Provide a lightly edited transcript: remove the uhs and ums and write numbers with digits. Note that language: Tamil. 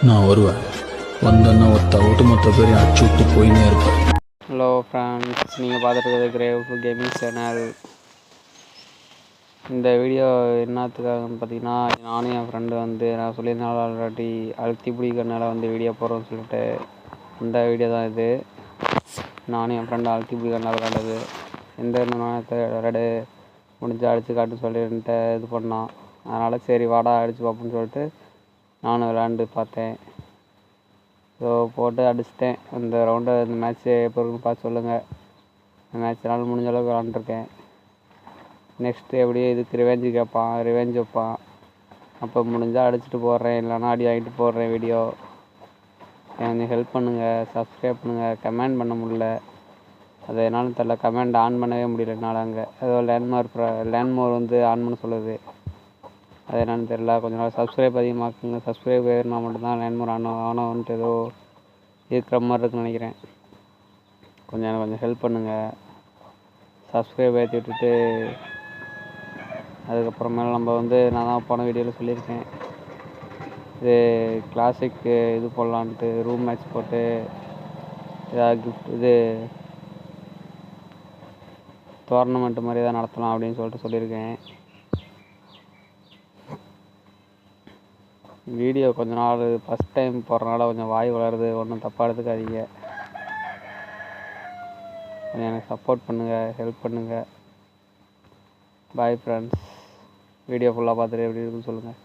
நான் வருவேன். வந்தேன்னா ஒட்டுமொத்த பேரையும் அடிச்சு விட்டு போயினே இருப்பேன். ஹலோ ஃப்ரெண்ட்ஸ், நீங்கள் பார்த்துட்டு இருக்கிறது கிரேவ் கேமிங் சேனல். இந்த வீடியோ என்னத்துக்காகன்னு பார்த்தீங்கன்னா, நானும் என் ஃப்ரெண்டு நான் சொல்லியிருந்தாலும் ஆல்ரெடி அழுத்தி பிடிக்கிறனால வீடியோ போடுறோன்னு சொல்லிட்டு இந்த வீடியோ தான் இது. நானும் என் ஃப்ரெண்டு அழுத்தி பிடிக்கிறனால விளாண்டது. எந்த விளாடு முடிஞ்சு அடித்து காட்டு சொல்லிட்டு இது பண்ணான். அதனால் சரி வாடா அடித்து பார்ப்போன்னு சொல்லிட்டு நானும் விளாண்டு பார்த்தேன். ஸோ போட்டு அடிச்சிட்டேன். இந்த ரவுண்டை இந்த மேட்ச்சு எப்போ இருக்குன்னு பார்த்து சொல்லுங்கள். இந்த மேட்ச்னால முடிஞ்ச அளவுக்கு விளாண்டுருக்கேன். நெக்ஸ்ட்டு எப்படியும் இதுக்கு ரிவெஞ்சு கேட்பான், ரிவெஞ்ச் வைப்பான். அப்போ முடிஞ்சால் அடிச்சுட்டு போடுறேன், இல்லைனா அடி வாங்கிட்டு போடுறேன் வீடியோ. கொஞ்சம் ஹெல்ப் பண்ணுங்கள், சப்ஸ்கிரைப் பண்ணுங்கள். கமெண்ட் பண்ண முடியல, அது என்னாலும் தெரில. கமெண்ட் ஆன் பண்ணவே முடியல என்னால். அங்கே ஏதோ லேண்ட்மோர் ஆன் பண்ண சொல்லுது, அது என்னன்னு தெரில. கொஞ்சம் நாள் சப்ஸ்கிரைப் அதிகமாக்குங்க. சப்ஸ்கிரைப் ஏறினா மட்டும்தான் லேண்ட்மோர் ஆனோன்ட்டு ஏதோ இருக்கிற மாதிரி இருக்குன்னு நினைக்கிறேன். கொஞ்சம் ஹெல்ப் பண்ணுங்கள். சப்ஸ்கிரைப் ஏற்றி விட்டுட்டு அதுக்கப்புறமேல நம்ம நான் தான் போன வீடியோவில் சொல்லியிருக்கேன், இது கிளாசிக்கு இது போடலான்ட்டு ரூம் மேட்ச் போட்டு ஏதாவது கிஃப்ட் டோர்னமெண்ட் மாதிரி தான் நடத்தலாம் அப்படின்னு சொல்லியிருக்கேன். வீடியோ கொஞ்ச நாள் ஃபஸ்ட் டைம் போடுறதுனால கொஞ்சம் வாய் வளருது, ஒன்றும் தப்பாக எடுத்துக்காதீங்க. கொஞ்சம் எனக்கு சப்போர்ட் பண்ணுங்கள், ஹெல்ப் பண்ணுங்கள். Bye friends. வீடியோ ஃபுல்லாக பார்த்துட்டு எப்படி இருக்குன்னு சொல்லுங்கள்.